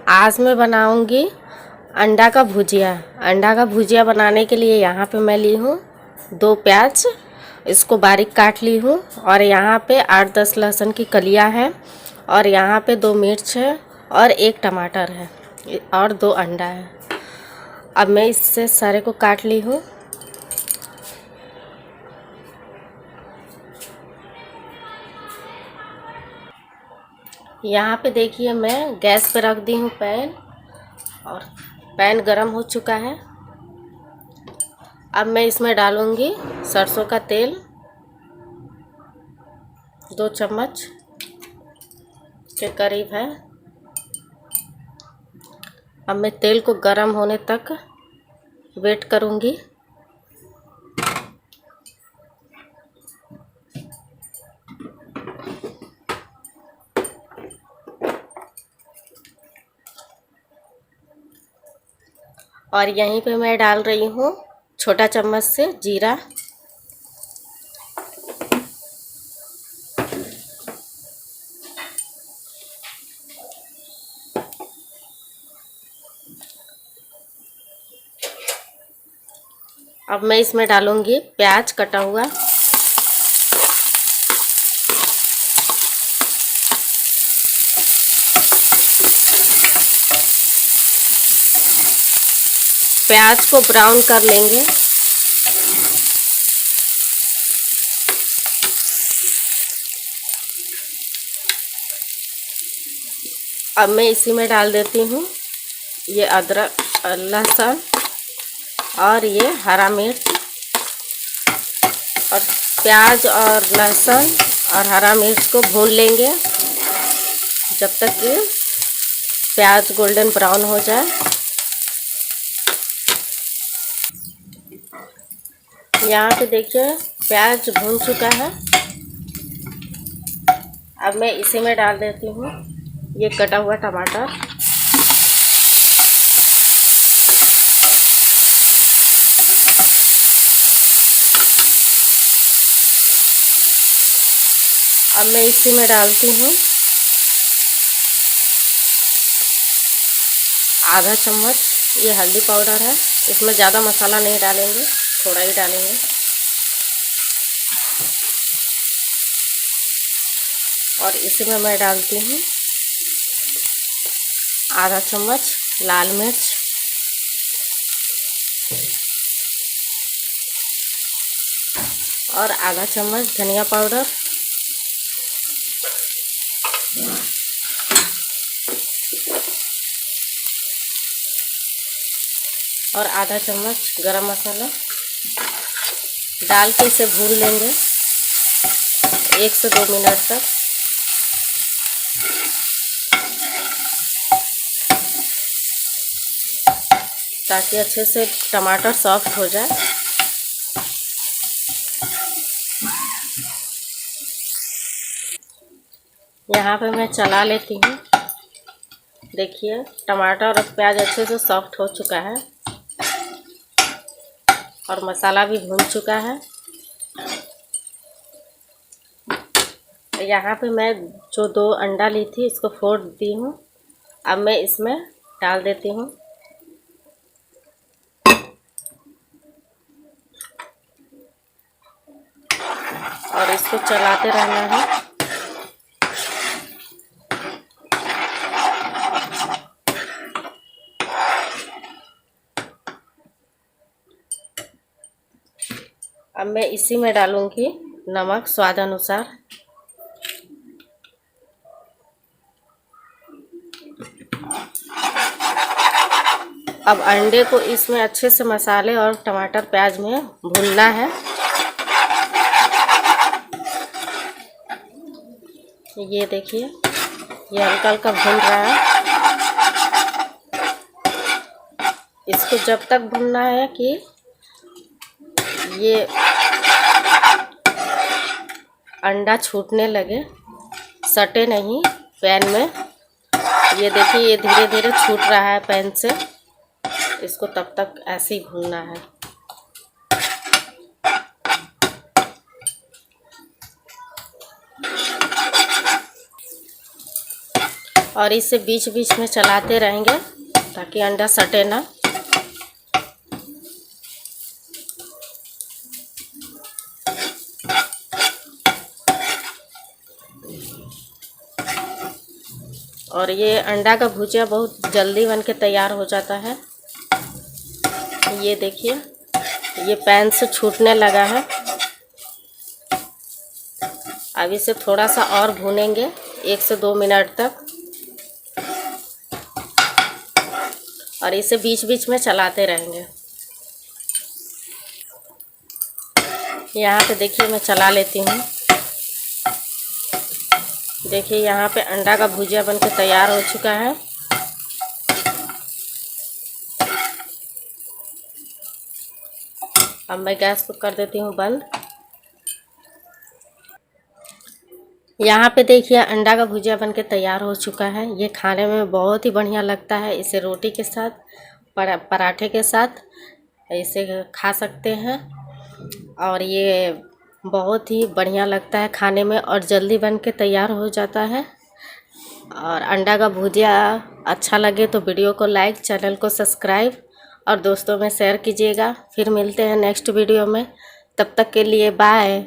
आज मैं बनाऊंगी अंडा का भुजिया। अंडा का भुजिया बनाने के लिए यहाँ पे मैं ली हूँ 2 प्याज, इसको बारीक काट ली हूँ। और यहाँ पे 8-10 लहसुन की कलियाँ हैं। और यहाँ पे 2 मिर्च है और 1 टमाटर है और 2 अंडा है। अब मैं इससे सारे को काट ली हूँ। यहाँ पे देखिए मैं गैस पे रख दी हूँ पैन, और पैन गरम हो चुका है। अब मैं इसमें डालूँगी सरसों का तेल 2 चम्मच के करीब है। अब मैं तेल को गरम होने तक वेट करूँगी। और यहीं पे मैं डाल रही हूँ छोटा चम्मच से जीरा। अब मैं इसमें डालूँगी प्याज कटा हुआ। प्याज को ब्राउन कर लेंगे। अब मैं इसी में डाल देती हूँ ये अदरक, लहसुन और ये हरा मिर्च। और प्याज और लहसुन और हरा मिर्च को भून लेंगे जब तक कि प्याज गोल्डन ब्राउन हो जाए। यहाँ पे देखिए प्याज भून चुका है। अब मैं इसी में डाल देती हूँ ये कटा हुआ टमाटर। अब मैं इसी में डालती हूँ आधा चम्मच ये हल्दी पाउडर है। इसमें ज़्यादा मसाला नहीं डालेंगे, थोड़ा ही डालेंगे। और इसी में मैं डालती हूँ आधा चम्मच लाल मिर्च। और आधा चम्मच धनिया पाउडर। और आधा चम्मच गरम मसाला डाल के इसे भून लेंगे 1 से 2 मिनट तक। ताकि अच्छे से टमाटर सॉफ्ट हो जाए। यहाँ पे मैं चला लेती हूँ। देखिए टमाटर और प्याज अच्छे से सॉफ्ट हो चुका है और मसाला भी भून चुका है। यहाँ पे मैं जो 2 अंडा ली थी इसको फोड़ दी हूँ। अब मैं इसमें डाल देती हूँ। और इसको चलाते रहना है। अब मैं इसी में डालूंगी नमक स्वाद अनुसार। अब अंडे को इसमें अच्छे से मसाले और टमाटर प्याज में भूनना है। ये देखिए ये हल्का हल्का भून रहा है। इसको जब तक भूनना है कि ये अंडा छूटने लगे, सटे नहीं पैन में। ये देखिए ये धीरे धीरे छूट रहा है पैन से। इसको तब तक ऐसे ही भूनना है। और इसे बीच बीच में चलाते रहेंगे ताकि अंडा सटे ना। और ये अंडा का भुजिया बहुत जल्दी बन के तैयार हो जाता है। ये देखिए, ये पैन से छूटने लगा है। अब इसे थोड़ा सा और भूनेंगे 1 से 2 मिनट तक, और इसे बीच बीच में चलाते रहेंगे। यहाँ पे देखिए मैं चला लेती हूँ। देखिए यहाँ पे अंडा का भुजिया बनके तैयार हो चुका है। अब मैं गैस को कर देती हूँ बंद। यहाँ पे देखिए अंडा का भुजिया बनके तैयार हो चुका है। ये खाने में बहुत ही बढ़िया लगता है। इसे रोटी के साथ, पराठे के साथ इसे खा सकते हैं, और ये बहुत ही बढ़िया लगता है खाने में, और जल्दी बन के तैयार हो जाता है। और अंडा का भुजिया अच्छा लगे तो वीडियो को लाइक, चैनल को सब्सक्राइब और दोस्तों में शेयर कीजिएगा। फिर मिलते हैं नेक्स्ट वीडियो में। तब तक के लिए बाय।